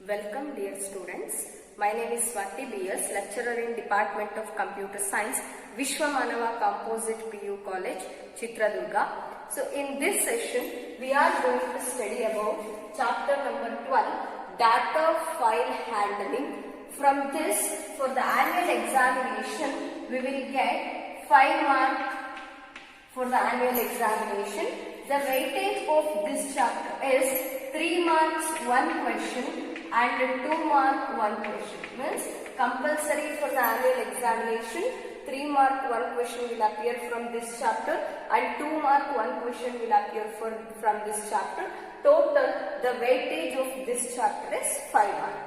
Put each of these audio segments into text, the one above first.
Welcome dear students. My name is Swati B.S., lecturer in Department of Computer Science, Vishwamanava Composite PU College, Chitradurga. So in this session, we are going to study about chapter number 12, Data File Handling. From this, for the annual examination, we will get 5 marks for the annual examination. The weightage of this chapter is 3 marks 1 question and 2 mark 1 question. Means compulsory for the annual examination, 3 mark 1 question will appear from this chapter and 2 mark 1 question will appear from this chapter. Total, the weightage of this chapter is 5 marks.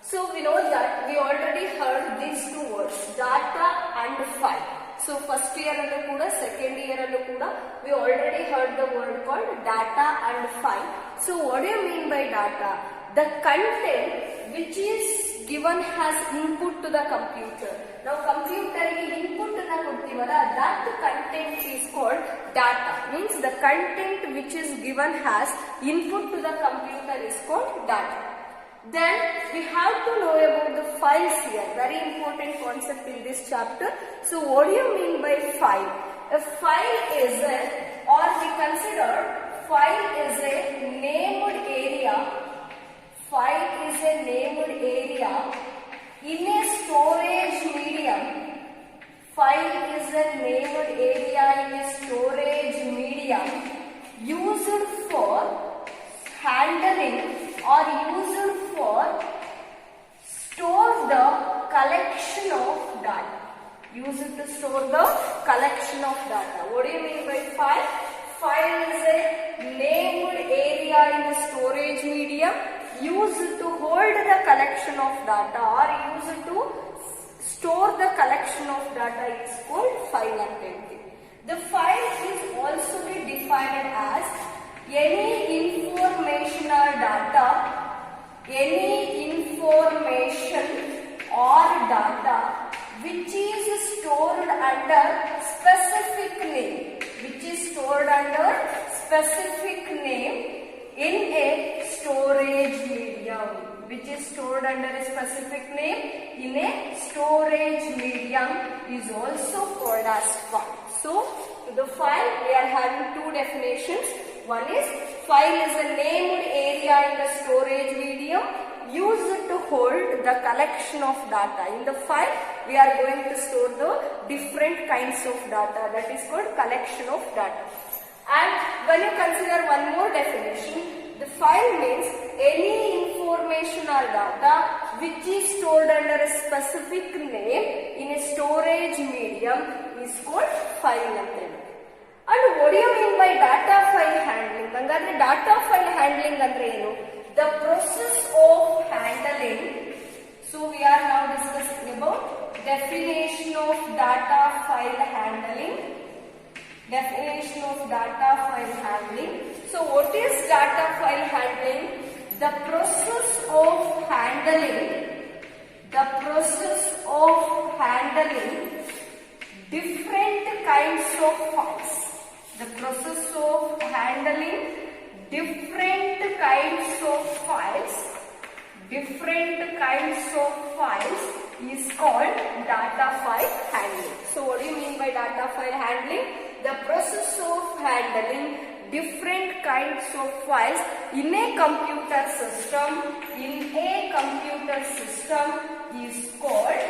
So we know that we already heard these two words, data and file. So first year allu kuda, second year allu kuda, we already heard the word called data and file. So what do you mean by data? The content which is given as input to the computer. Now computer input na kodtivala, that content is called data. Means the content which is given as input to the computer is called data. Then we have to know about the files here. Very important concept in this chapter. So what do you mean by file? A file is or we consider file is a named area. File is a named area in a storage medium. File is a named area in a storage medium used for handling or used for store the collection of data. Used to store the collection of data. What do you mean by file? File is a named area in a storage medium used to hold the collection of data or used to store the collection of data is called file entity. The file is also be defined as any informational data, any information or data which is stored under specific name, which is stored under specific name in a storage medium, which is stored under a specific name in a storage medium is also called as file. So, to the file we are having two definitions. One is file is a named area in the storage medium used to hold the collection of data. In the file we are going to store the different kinds of data, that is called collection of data. And when you consider one more definition, the file means any information or data which is stored under a specific name in a storage medium is called file method. And what do you mean by data file handling? Hangadre data file handling andre enu? The process of handling. So we are now discussing about definition of data file handling. Definition of data file handling. So what is data file handling? The process of handling different kinds of files. The process of handling different kinds of files is called data file handling. So what do you mean by data file handling? The process of handling different kinds of files in a computer system is called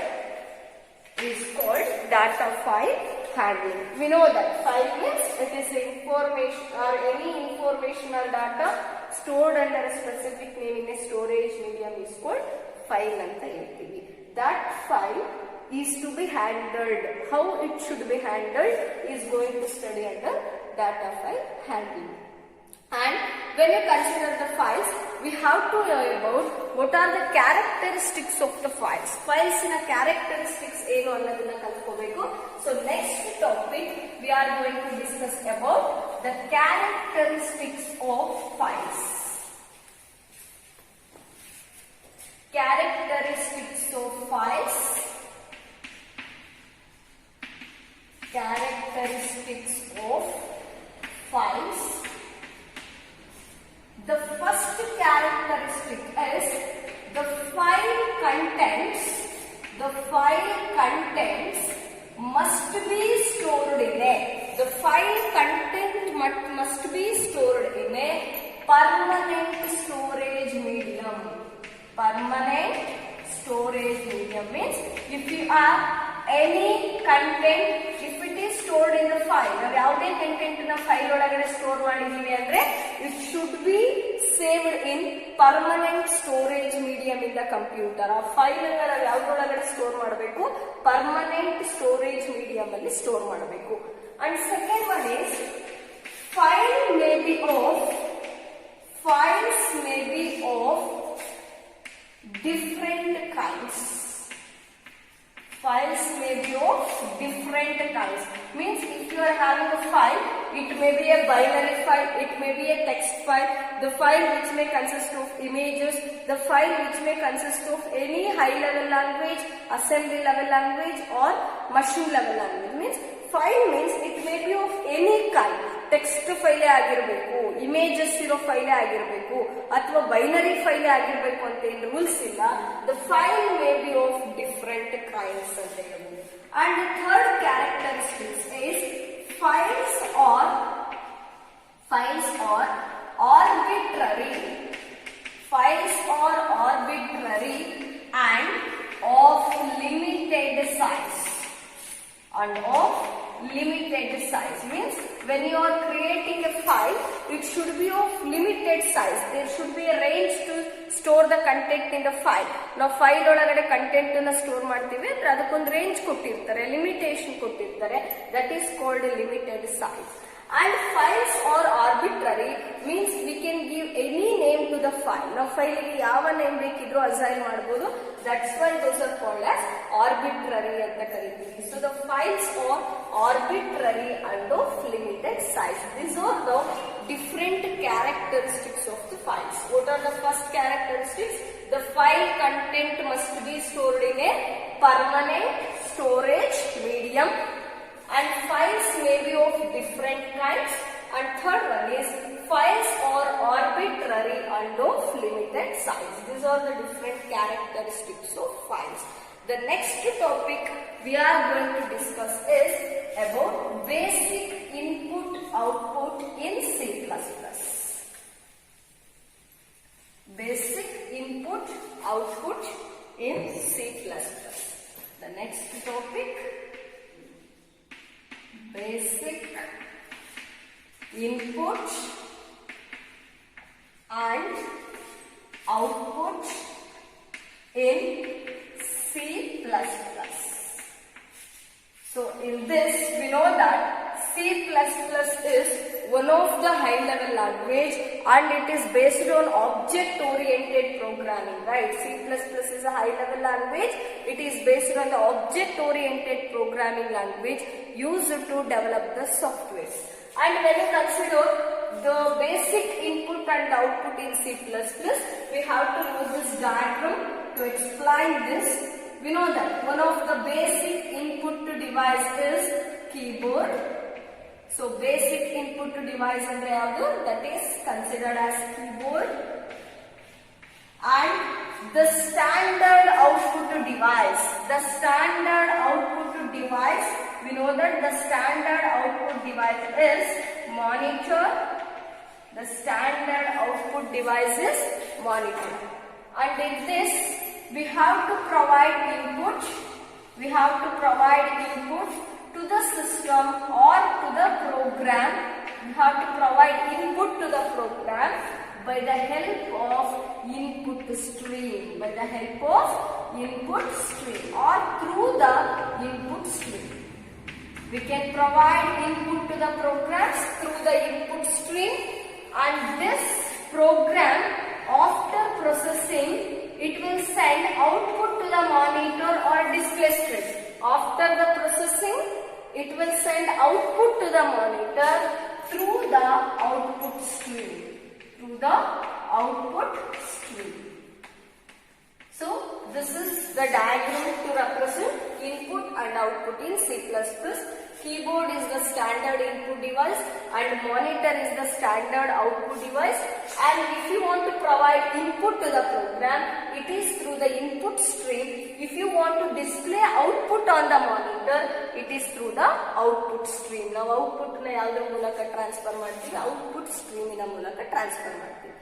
data file handling. We know that file means it is information or any informational data stored under a specific name in a storage medium is called file anta heltivi. That file is to be handled. How it should be handled is going to study under data file handling. And when you consider the files, we have to know about what are the characteristics of the files. Files in a characteristics eno annadana kalkobeku. So next topic we are going to discuss about the characteristics of files. Characteristics of files. Characteristics of files. The first characteristic is must be stored in a, the file content must be stored in a permanent storage medium. Permanent storage medium means if you have any content, if it is stored in the file, ನಾವು ಯಾವುದೇ content ನ file ಒಳಗಡೆ store ಮಾಡಿದೀವಿ ಅಂದ್ರೆ it should be saved in permanent storage medium in the computer. ಆ file ಅನ್ನು ನಾವು ಯಾವುದರೊಳಗಡೆ store ಮಾಡಬೇಕು, permanent storage medium ಅಲ್ಲಿ ಸ್ಟೋರ್ ಮಾಡಬೇಕು. And second one is files may be of different kinds. Files may be of different kinds. Means if you are having a file, it may be a binary file, it may be a text file, the file which may consist of images, the file which may consist of any high level language, assembly level language or machine level language. Means file means it may be of any kind. Text ಫೈಲೇ ಆಗಿರಬೇಕು, images ಇರೋ ಫೈಲೇ ಆಗಿರಬೇಕು, ಅಥವಾ binary ಫೈಲೇ ಆಗಿರಬೇಕು ಅಂತ ಏನು rules ಇಲ್ಲ. The file may be of different kinds ಅಂತ ಹೇಳ್ಬೋದು. And the third characteristics is files are arbitrary and of limited size. And of limited size means when you are creating a file, it should be of limited size. There should be a range to store the content in the file. ನಾವು file ಒಳಗಡೆ content ಅನ್ನ store ಮಾಡ್ತೀವಿ ಅಂದ್ರೆ ಅದಕ್ಕೊಂದು range ಕೊಟ್ಟಿರ್ತಾರೆ, limitation ಕೊಟ್ಟಿರ್ತಾರೆ. That is called limited size. And files are arbitrary means we can give any name to the file. ನಾವು ಫೈಲಿಗೆ ಯಾವ ನೇಮ್ ಬೇಕಿದ್ರೂ ಅಸೈನ್ ಮಾಡಬಹುದು. That's why those are called as arbitrary ಅಂತ ಕರೀತೀವಿ. So the files are arbitrary and of limited size. These are the different characteristics of the files. What are the first characteristics? The file content must be stored in a permanent storage medium. And files may be of different kinds. And third one is files are arbitrary and of limited size. These are the different characteristics of files. The next topic we are going to discuss is about basic input output in C++. Basic input output in C++. The next topic, basic input and output in C++. So in this we know that C++ is one of the high level language and it is based on object oriented programming, right? C++ is a high level language. It is based on the object oriented programming language used to develop the software. And when you consider the basic input and output in C++, we have to use this diagram to explain this. We know that one of the basic input to device is keyboard. So basic input to device andre yavadu, that is considered as keyboard. And the standard output to device, we know that the standard output device is monitor. The standard output device is monitor. And in this we have to provide input. To the system or to the program. We have to provide input to the program by the help of input stream. Or through the input stream. We can provide input to the programs through the input stream, and this program after processing it will send output to the monitor or display screen. After the processing it will send output to the monitor through the output stream. So this is the diagram to represent input and output in C++. Keyboard is the standard input device and monitor is the standard output device. And if you want to provide input to the program, it is through the input stream. If you want to display output on the monitor, it is through the output stream. ನಾವು output ನ ಯಾವುದರ ಮೂಲಕ transfer ಮಾಡ್ತೀವಿ, output stream ನ ಮೂಲಕ transfer ಮಾಡ್ತೀವಿ.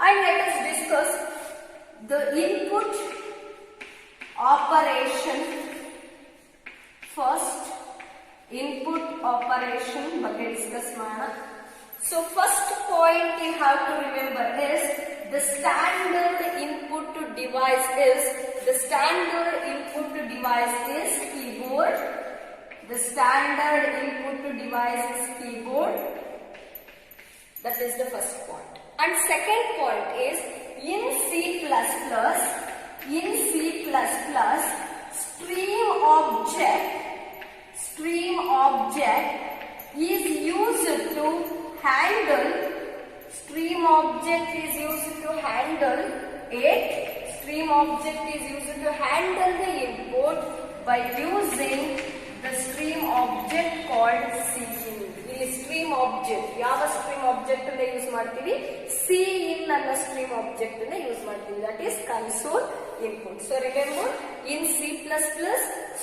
And let us discuss the input operation. First, input operation ಬಗ್ಗೆ discuss ಮಾಡೋಣ. So first point you have to remember is the standard input device is keyboard. The standard input device is keyboard. That is the first point. And second point is in C++, stream object is used to handle the input by using the stream object called Cin. ಇಲ್ಲಿ stream object ಯಾವ stream object ಅನ್ನು use ಮಾಡ್ತೀವಿ, Cin ಅನ್ನೋ stream object ಅನ್ನು use ಮಾಡ್ತೀವಿ, that is console input. So remember, in C++,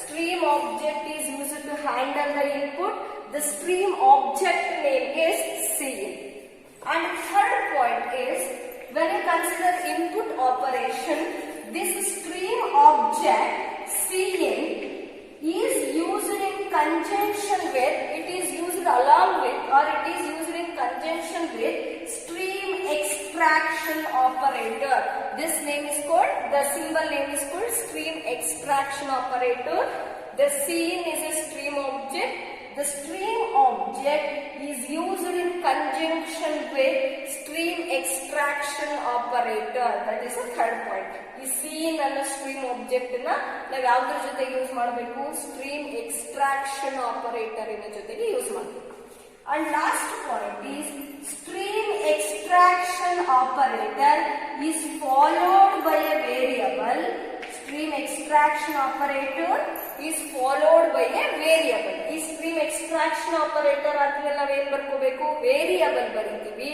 stream object is used to handle the input. The stream object name is Cin. And third point is, when you consider input operation, this stream object Cin is used in conjunction with, it is used along with, or it is used in conjunction with stream extraction operator. This name is called, the symbol name is called stream extraction operator. The Cin is a stream object. The stream object is used in conjunction with stream extraction operator. That is the third point. ಈ Cin ಅನ್ನೋ stream object ನ ನಾವು ಯಾವುದರ ಜೊತೆ use ಮಾಡಬೇಕು, stream extraction operator ಇನ ಜೊತೆಗೆ use ಮಾಡಬೇಕು. And last point is stream extraction operator is followed by a variable. Stream extraction operator is followed by a variable. ಈ stream extraction operator ಆದ್ಮೇಲೆ ನಾವೇನ್ ಬರ್ಕೋಬೇಕು, variable ಬರೀತೀವಿ,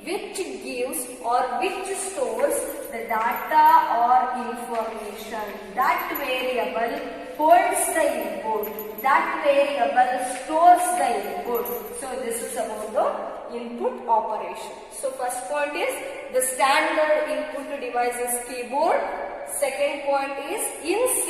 which gives or which stores the data or information. That variable holds the input. That variable stores the input. So this is about the input operation. So first point is the standard input device is keyboard. Second point is in C++,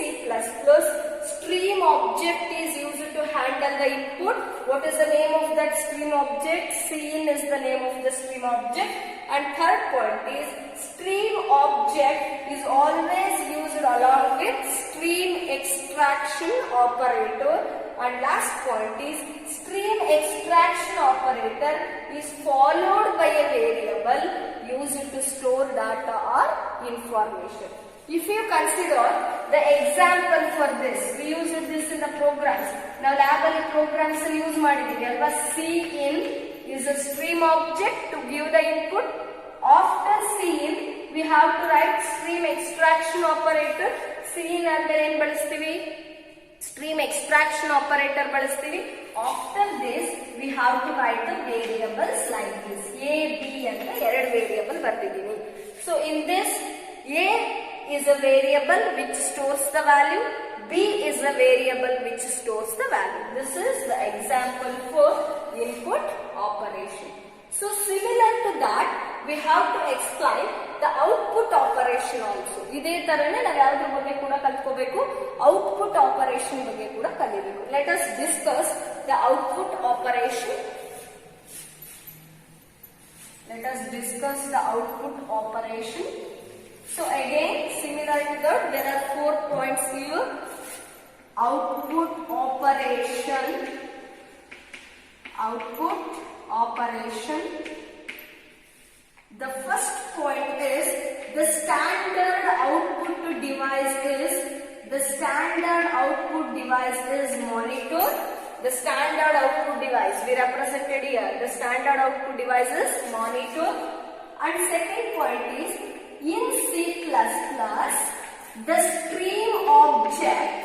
stream object is used to handle the input. What is the name of that stream object? Cin is the name of the stream object. And third point is stream object is always used along with stream extraction operator. And last point is stream extraction operator is followed by a variable used to store data or information. If you consider the example for this, we use this in the programs. Now lab ಅಲ್ಲಿ programs use ಮಾಡಿದ್ದೀವಿ ಅಲ್ವಾ. Cin is a stream object to give the input. After Cin we have to write stream extraction operator. Cin ಅಂದ್ರೆ ಏನು ಬಳಸ್ತೀವಿ, stream extraction operator ಬಳಸ್ತೀವಿ. After this we have to write the variables like this. A, B ಅಂತ ಎರಡು variable ಬರ್ತಿದ್ದೀನಿ. So in this, A is a variable which stores the value, B is a variable which stores the value. This is the example for input operation. So similar to that, we have to explain the output operation also. ಇದೇ ತರನೇ ನಾವು ಯಾವುದ್ರ ಬಗ್ಗೆ ಕೂಡ ಕಲ್ತ್ಕೋಬೇಕು, output operation ಬಗ್ಗೆ ಕೂಡ ಕಲಿಬೇಕು. Let us discuss the output operation. So again, similar to that, there are 4 points here. Output operation. The first point is the standard output device is monitor. The standard output device we represented here. The standard output device is monitor. And second point is in C++, the stream object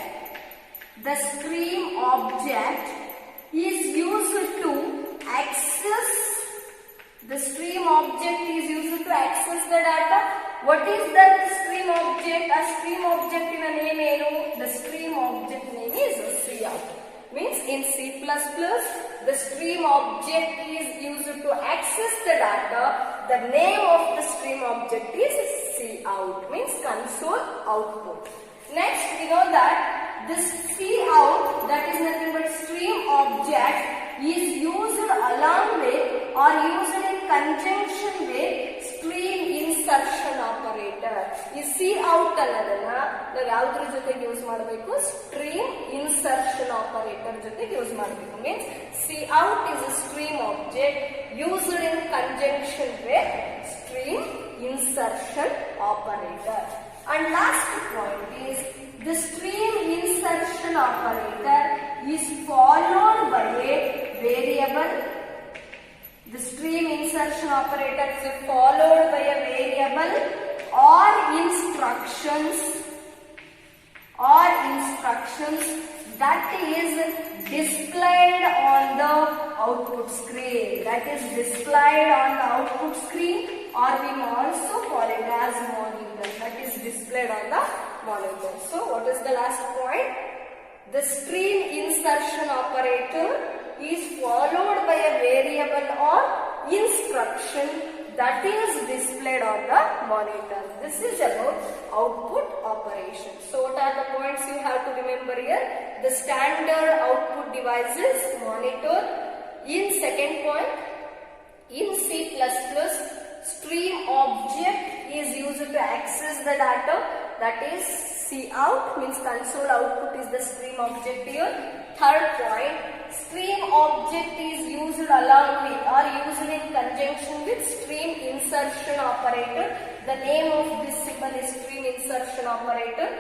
is used to access the data what is that stream object? A stream object in a name ಏನು? The stream object name is cout. Means in C++, the stream object is used to access the data. The name of the stream object is cout, means console output. Next, we know that this cout, that is nothing but stream object, is used along with or used in conjunction with stream insertion operator. ಈ cout ಅನ್ನೋದನ್ನ ನಾವು ಯಾವುದ್ರ ಜೊತೆಗೆ use ಮಾಡಬೇಕು? stream insertion operator ಜೊತೆಗೆ use ಮಾಡಬೇಕು. Means cout is a stream object used in conjunction with stream insertion operator. And last point is the stream insertion operator is followed by a variable. The stream insertion operator is followed by a variable or instructions that is displayed on the output screen. That is displayed on the output screen, or we also call it as monitor. That is displayed on the monitor. So what is the last point? The stream insertion operator is followed by a variable or instruction that is displayed on the monitor. This is about output operation. So what are the points you have to remember here? The standard output devices, monitor. In second point, in C++, stream object is used to access the data. That is cout, means console output is the stream object here. Third point, stream object is used along with or used in conjunction with stream insertion operator. The name of this symbol is stream insertion operator.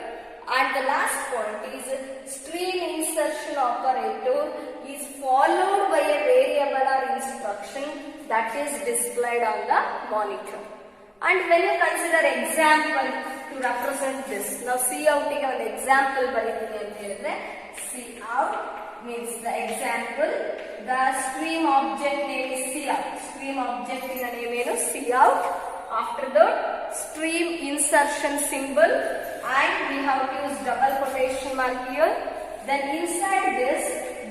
And the last point is stream insertion operator is followed by a variable or instruction that is displayed on the monitor. And when you consider example to represent this, now cout ಗೆ ಒಂದು example ಬರೀತೀನಿ ಅಂತ ಹೇಳಿದ್ರೆ, cout means the example, the stream object name is cout. Stream object in the name is cout. After that, stream insertion symbol, and we have to use double quotation mark here. Then inside this,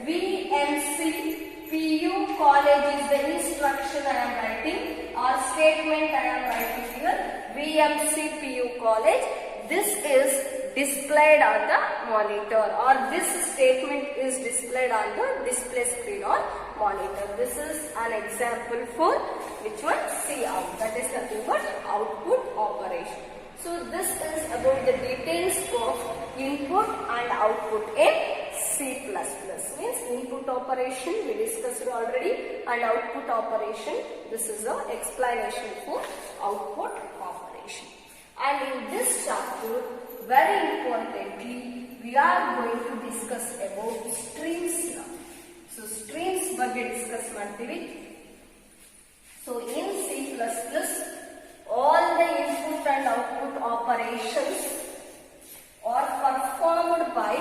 VMC PU college is the instruction I am writing, or statement I am writing here. VMC PU college. This is displayed on the monitor, or this statement is displayed on the display screen or monitor. This is an example for which one? cout. That is nothing but output operation. So this is about the details of input and output in C++. Means input operation we discussed already, and output operation, this is the explanation for output operation. And in this chapter, very importantly, we are going to discuss about streams now. So streams ಬಗ್ಗೆ discuss ಮಾಡ್ತೀವಿ. So in C++, all the input and output operations are performed by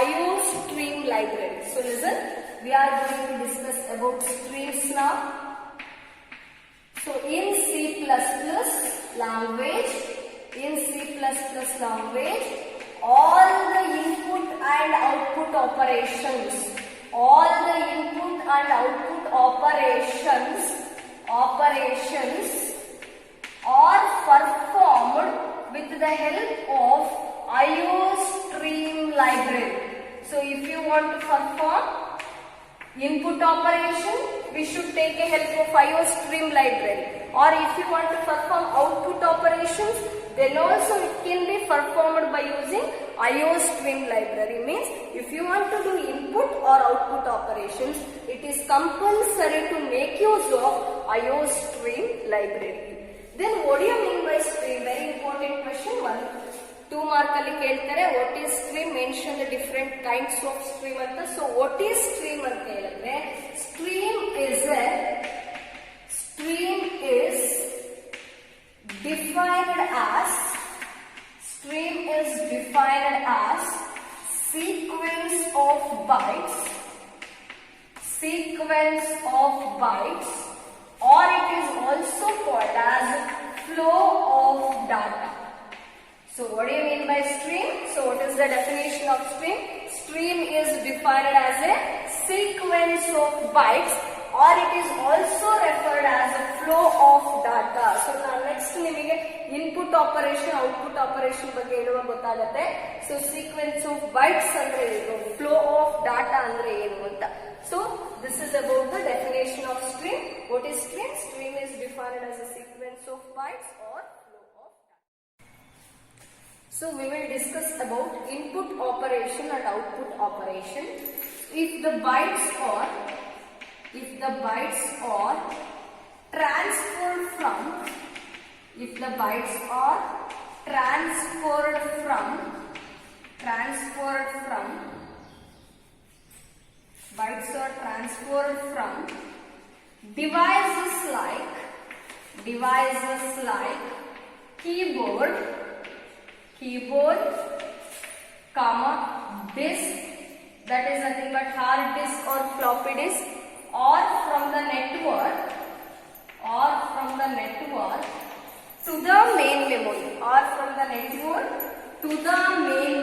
IOStream library. So listen, we are going to discuss about streams now. So in C++ language, all the input and output operations, are performed with the help of IOStream library. So if you want to perform input operation, we should take a help of IOStream library. Or if you want to perform output operations, then also it can be performed by using IOStream library. Means if you want to do input or output operations, it is compulsory to make use of IOStream library. Then what do you mean by stream? Very important question. 2 mark ಅಲ್ಲಿ ಕೇಳ್ತಾರೆ, what is stream? Mention the different kinds of stream ಅಂತ. So what is stream ಅಂತ ಹೇಳಿದ್ರೆ, stream is defined as sequence of bytes, or it is also called as flow of of data. So what do you mean by stream? So what is the definition of stream? Stream is defined as a sequence of bytes, or it is also referred as a flow of data. So now next ನಿಮಗೆ input operation, output operation ಬಗ್ಗೆ ಹೇಳುವಾಗ ಗೊತ್ತಾಗುತ್ತೆ. So sequence of bytes ಅಂದ್ರೆ ಏನು, flow of data ಅಂದ್ರೆ ಏನು ಅಂತ. So this is about the definition of stream. What is stream? Stream is defined as a sequence of bytes or flow of data. So we will discuss about input operation and output operation. If the bytes are transferred from bytes are transferred from devices like keyboard, comma, disk, that is nothing but hard disk or floppy disk, or from the network to the main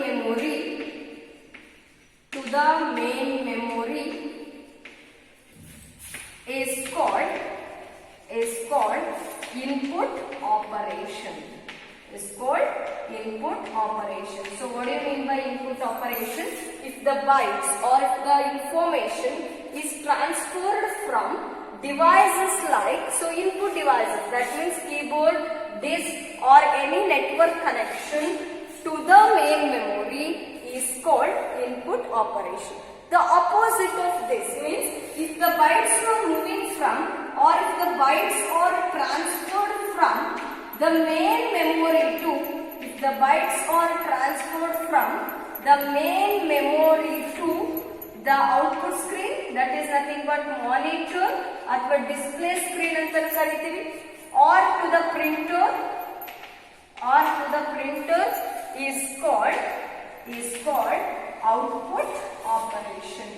memory, is called input operation. So what do you mean by input operation? If the bytes or if the information is transferred from devices like, so input devices, that means keyboard, disk or any network connection to the main memory is called input operation. The opposite of this means if the bytes are moving from, or if the bytes are transferred from the main memory to, the output screen, that is nothing but monitor or display screen anta karitivi, or to the printer is called output operation.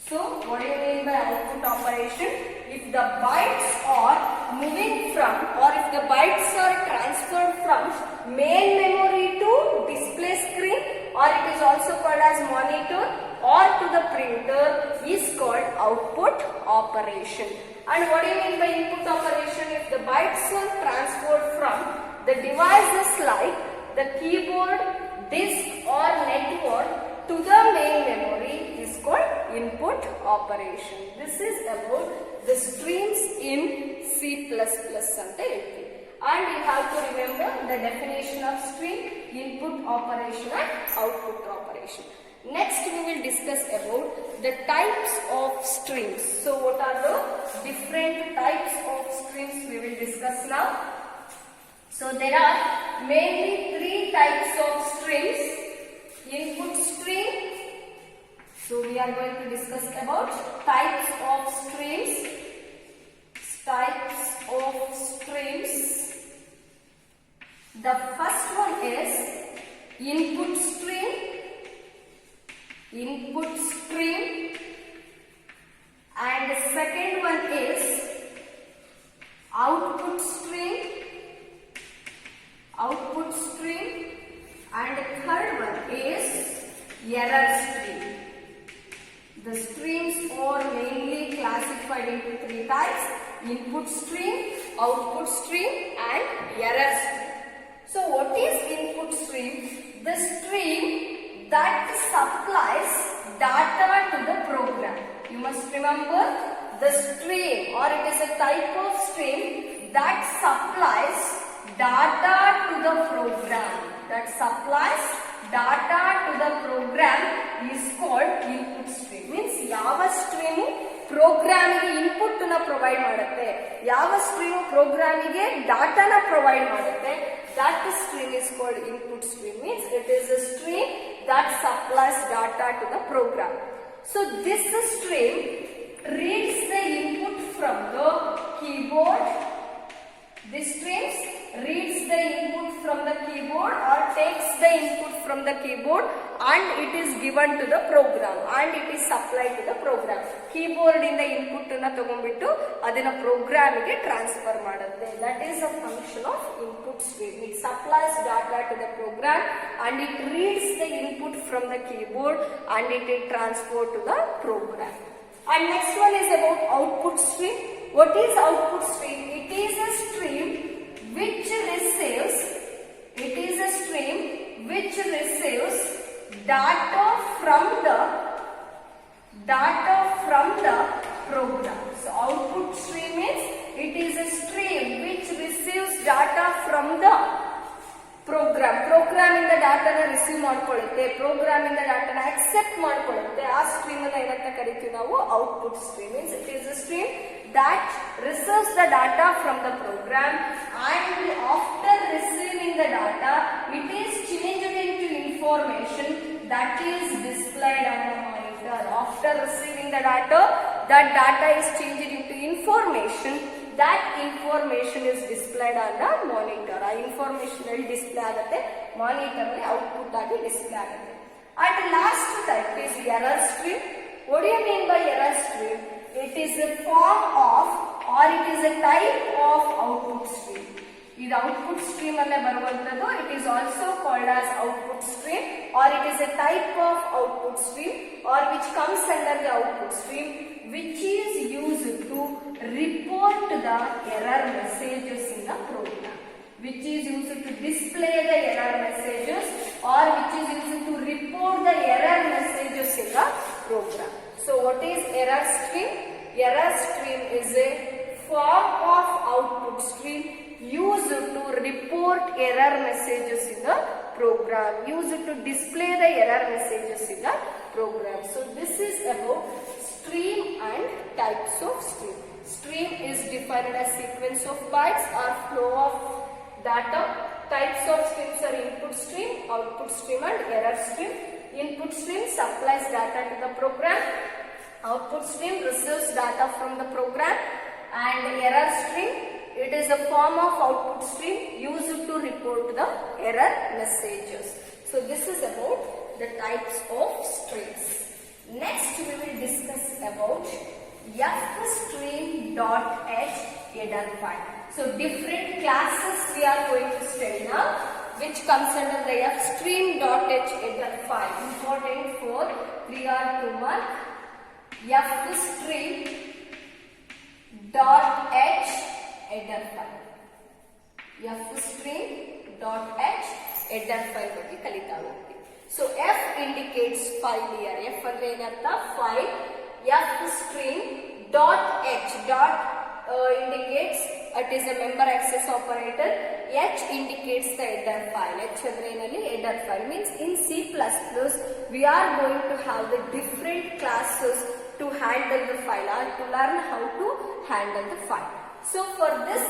So what do you mean by output operation? If the bytes are moving from, or if the bytes are transferred from main memory to display screen, or it is also called as monitor, or to the printer, is called output operation. And what do you mean by input operation? If the bytes are transferred from the devices like the keyboard, disk or network to the main memory is called input operation. This is about the streams in C++ anta helti. And you have to remember the definition of stream, input operation and output operation. Next we will discuss about the types of streams. So what are the different types of streams we will discuss now. So there are mainly 3 types of streams. Input stream. So we are going to discuss about types of streams. The first one is input stream, and the second one is output stream, and the third one is error stream. The streams are mainly classified into 3 types: input stream, output stream and error stream. So what is input stream? The stream that supplies data to the program. You must remember the stream, or it is a type of stream that supplies data to the program. Is called input stream. Means ಯಾವ stream ಪ್ರೋಗ್ರಾಮಿಗೆ input ನ provide ಮಾಡುತ್ತೆ, ಯಾವ stream ಪ್ರೋಗ್ರಾಮಿಗೆ ಡಾಟಾನ provide ಮಾಡುತ್ತೆ, that stream is called input stream. Means it is a stream that supplies data to the program. So this stream reads the input from the keyboard. This stream reads the input from the keyboard or takes the input from the keyboard and it is given to the program and it is supplied to the program. Keyboard in the input na ತಗೊಂಡ್ಬಿಟ್ಟು ಅದನ್ನ program ಗೆ transfer ಮಾಡುತ್ತೆ. That is a function of input stream. It supplies data to the program and it reads the input from the keyboard and it is transferred to the program. And next one is about output stream. What is output stream? It is a stream which receives data from the program. So output stream is, it is a stream which receives data from the program ಇಂದ ಡಾಟಾನ receive ಮಾಡ್ಕೊಳ್ಳುತ್ತೆ, program ಇಂದ ಡಾಟಾನ accept ಮಾಡ್ಕೊಳ್ಳುತ್ತೆ. ಆ stream ಅನ್ನ ಏನಂತ ಕರಿತೀವಿ ನಾವು? Output stream. Means it is a stream that receives the data from the program and after receiving the data it is changed into information that is displayed on the monitor. After receiving the data, that data is changed into information. That information is displayed on the monitor. ಆ information ಅಲ್ಲಿ display ಆಗುತ್ತೆ, monitor ಅಲ್ಲಿ output ಆಗಿ display ಆಗುತ್ತೆ. And the last type is error stream. What do you mean by error stream? It is a form of or it is a type of output stream. ಇದು output stream ಅಲ್ಲೇ ಬರುವಂತದ್ದು. It is also called as output stream or it is a type of output stream or which comes under the output stream which is used to report the error messages in the program, which is used to display the error messages or which is used to report the error messages in the program. So what is error stream? Error stream is a form of output stream used to report error messages in the program, used to display the error messages in the program. So this is about stream and types of stream. Stream is defined as sequence of bytes or flow of data. Types of streams are input stream, output stream and error stream. Input stream supplies data to the program. Output stream receives data from the program. And error stream, it is a form of output stream used to report the error messages. So this is about the types of streams. Next we will discuss about fstream.h header file. So different classes we are going to study now, which comes under the fstream.h header file. Important for 3 or 2 mark. fstream.h header file. fstream.h header file ಬಗ್ಗೆ ಕಲಿತಾ ಹೋಗ್ತೀವಿ. So f indicates file here. f ಅಂದ್ರೆ ಏನರ್ಥ? file. fstream.h indicates it is a member access operator. H indicates the header file. H ಅಂದ್ರೆ ಏನಲ್ಲಿ? header file. Means in C++ we are going to have the different classes to handle the file or to learn how to handle the file. So for this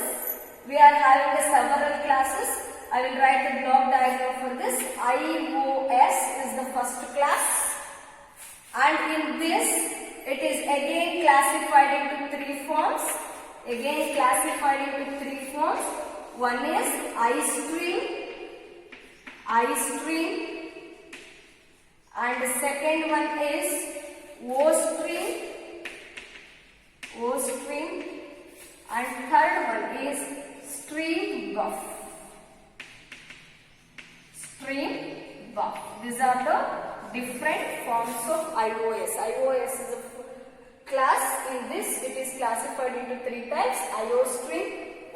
we are having the several classes. I will write the block diagram for this. iOS is the first class and in this it is again classified into 3 forms. One is iStream and the second one is OStream and third one is StreamBuff. These are the different forms of iOS. iOS is a class. In this it is classified into 3 types: iOStream,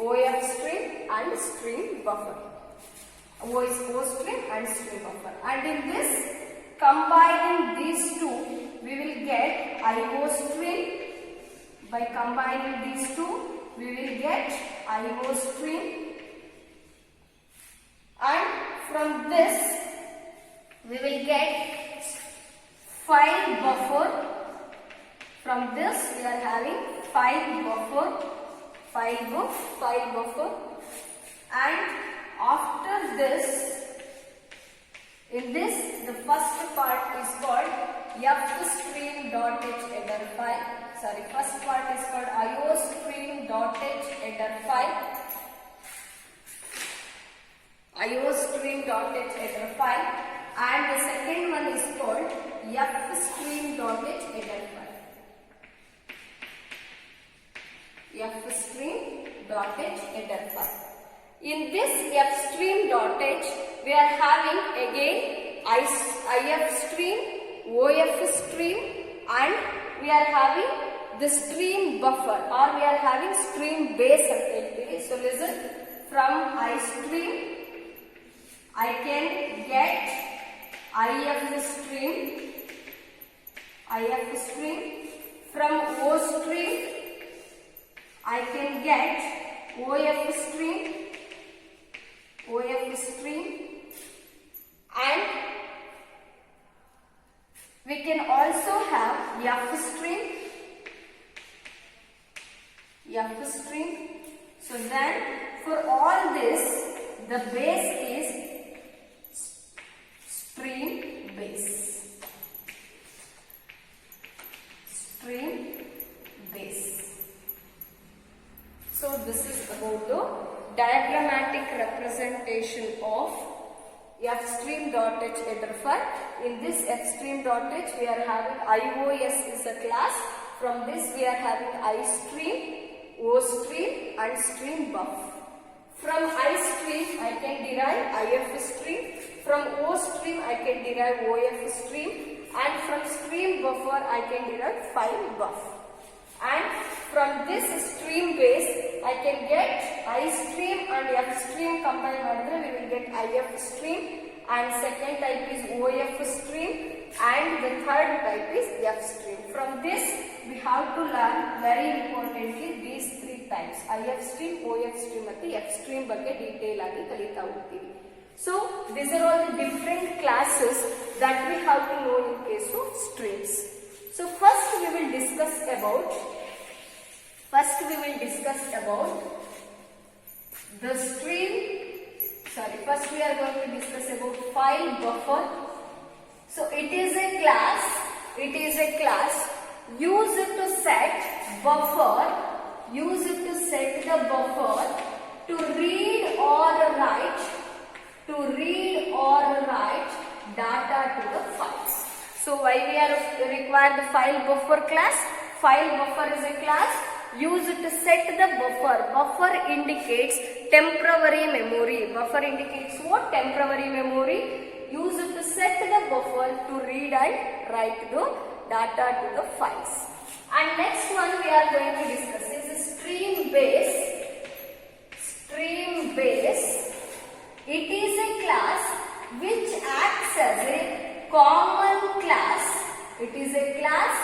OFstream and StreamBuffer. OStream and StreamBuffer. And in this, combining these two, we will get iOStream. By combining these two, we will get iOStream. And from this, we will get file buffer. From this, we are having file buffer. And after this, in this, the first part is called fstream.h header file. First part is called iostream.h header file. iostream.h header file. and the second one is called fstream.h header file. fstream.h header file. In this fstream.h we are having again ifstream, ofstream, and we are having the stream buffer, or we are having stream base ಅಂತ ಹೇಳ್ತೀವಿ. So listen, from iStream I can get ifstream, from ostream I can get ofstream, and we can also have fstream. So then for all this the base is stream base. So this is about the diagrammatic representation of fstream.h header file. In this fstream.h we are having iOS is a class. From this we are having iStream, ostream, and stream buff. From iStream I can derive ifstream, from ostream I can derive ofstream, and from stream buffer I can derive file buff. And from this stream base I can get iStream and fstream combined ಮಾಡಿದ್ರೆ we will get ifstream, and second type is ofstream, and the third type is fstream. From this we have to learn very importantly these three types, ifstream, ofstream ಮತ್ತು fstream ಬಗ್ಗೆ detail ಆಗಿ ಕಲಿತಾ ಹೋಗ್ತೀವಿ. So these are all the different classes that we have to know in case of streams. So first we will discuss about the stream. First we are going to discuss about file buffer. So it is a class used to set the buffer to read or write data to the files. So why we are require the file buffer class? File buffer is a class used to set the buffer. Buffer indicates temporary memory. Buffer indicates what? Temporary memory. Used to set the buffer to read and write the data to the files. And next one we are going to discuss is stream base. It is a class which acts as a common class. It is a class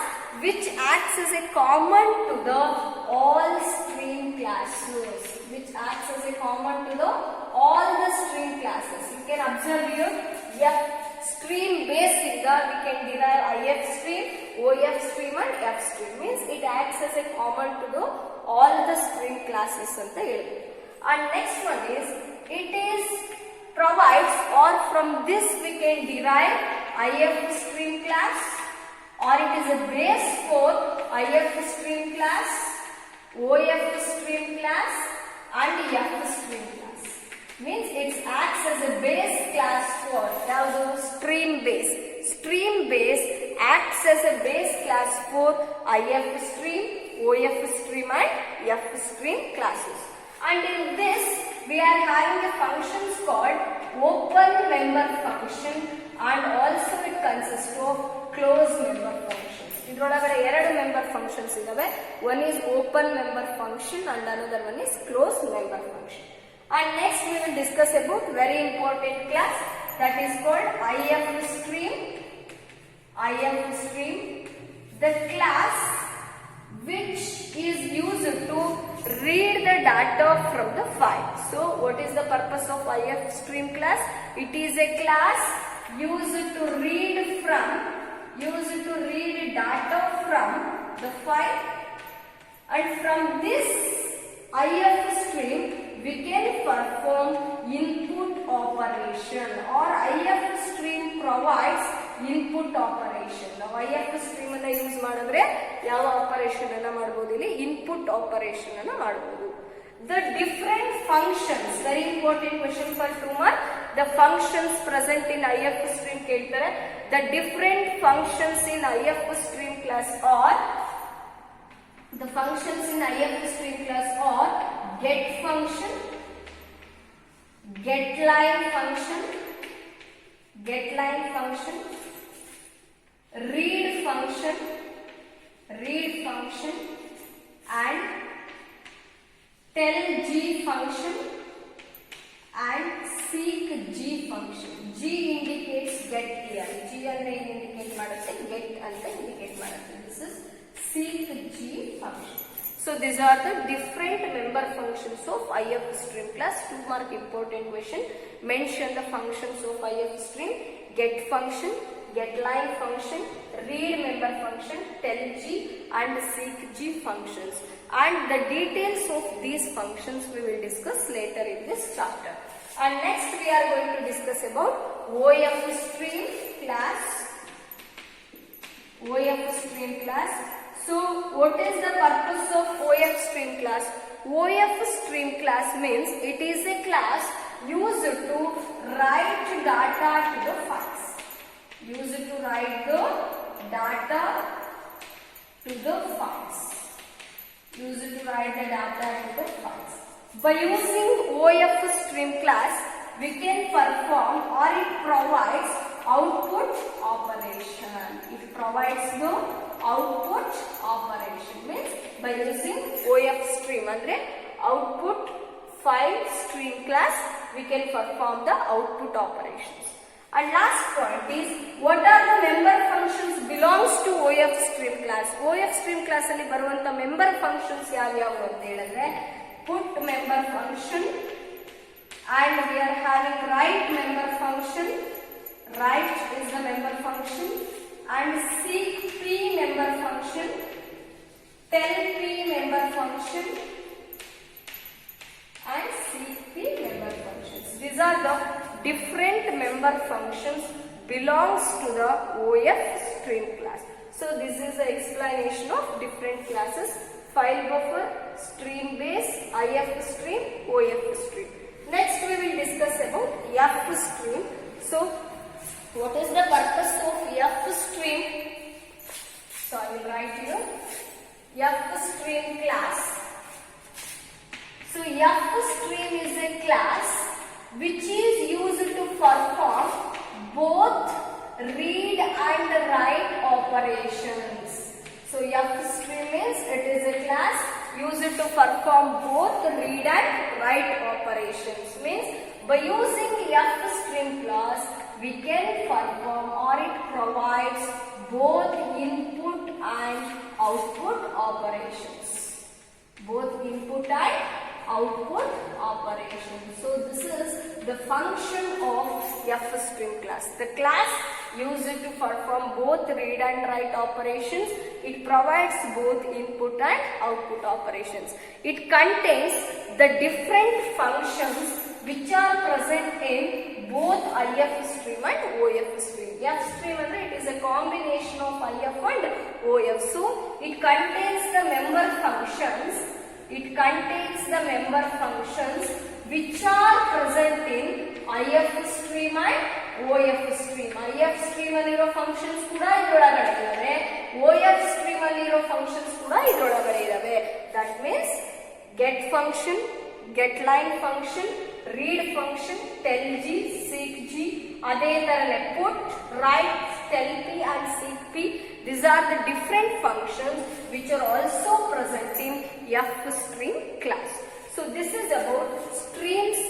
which acts as a common to the all stream classes. All the stream classes. You can observe here, stream base inda we can derive ifstream, ofstream, and fstream. Means it acts as a common to the all the stream classes anta helಬೋದು. And next one is it is provides, or from this we can derive ifstream class, or it is a base for ifstream class, ofstream class, and fstream class. Means it acts as a base class for the stream base. Stream base acts as a base class for ifstream, ofstream, and fstream classes. And in this we are having a functions called open member function, and also it consists of close member functions. ಇದರೊಳಗಡೆ ಎರಡು member functions ಇದಾವೆ. One is open member function and another one is close member function. And next we will discuss about very important class that is called ifstream. The class which is used to read the data from the file. So what is the purpose of ifstream class? It is a class used to read data from the file, and from this ifstream we can perform input operation, or ifstream provides input operation. Now ifstream ಅನ್ನು use ಮಾಡಿದ್ರೆ ಯಾವ operation ಅನ್ನು ಮಾಡಬಹುದು? ಇಲ್ಲಿ input operation ಅನ್ನು ಮಾಡಬಹುದು. The different functions, very important question for 2 mark. The functions present in IF stream ಕೇಳ್ತಾರೆ. The different functions in IF stream class are get function, get line function, read function, and tell G function and seek G function. G indicates get here. G andre indicate ಮಾಡುತ್ತೆ, get ಅಂತ indicate ಮಾಡುತ್ತೆ. This is seek G function. So these are the different member functions of IF stream class. 2 mark important question. Mention the functions of IF stream: get function, get line function, read member function, tell G and seek G functions. And the details of these functions we will discuss later in this chapter. And next we are going to discuss about OF stream class. So what is the purpose of OF stream class? OF stream class means it is a class used to write data to the files. By using OF stream class, we can perform or it provides output operation. It provides the output operation. Means by using OF stream andre output file stream class, we can perform the output operations. And last point is, what are the member functions belongs to OF stream class? OF stream class alli baruvanta member functions yavu anta helidre, put member function, and we are having write member function. Write is the member function, and seek P member function, tell P member function, and seek P member functions. These are the different member functions belongs to the OF stream class. So this is the explanation of different classes: file buffer, stream base, IF stream, OF stream. Next we will discuss about F stream. So what is the purpose of F stream? So I will write here F stream class. So F stream is a class which is used to perform both read and write operations. So F stream means it is a class used to perform both read and write operations. Means by using F stream class, we can perform or it provides both input and output operations. So this is the function of F stream class. The class used to perform both read and write operations. It provides both input and output operations. It contains the different functions which are present in both IF stream and OF stream. F stream it is a combination of IF and OF. So it contains the member functions. Which are present in IF stream and OF stream. IF stream aliro functions kuda idrolagade idave, OF stream aliro functions kuda idrolagade idave. That means get function, get line function, read function, tell G, seek G, ade tarane put, write, tell P and seek P. These are the different functions which are also present in F stream class. So this is about streams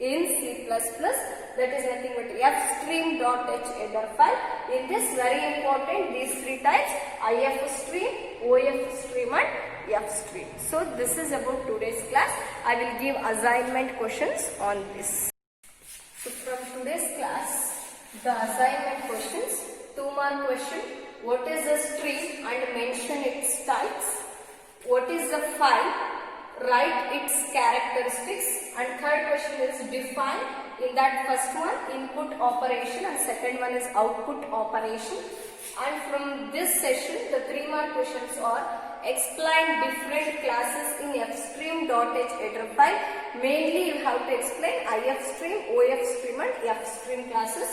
in C++. That is nothing but fstream.h header file. In this very important, these 3 types: IF stream, OF stream and F stream. So this is about today's class. I will give assignment questions on this. So from today's class, the assignment questions: 2 mark question. What is a stream and mention its types? What is a file? Write its characteristics. And third question is define. In that first one, input operation, and second one is output operation. And from this session, the 3 mark questions are: explain different classes in fstream.h header file. Mainly you have to explain ifstream, ofstream and fstream classes,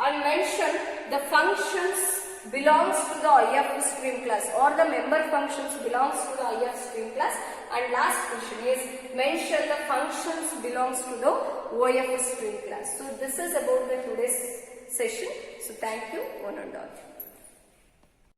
and mention the functions belongs to the ifstream class or the member functions belongs to the ifstream class. And last question is mention the functions belongs to the ofstream class. So this is about the today's session. So thank you one and all.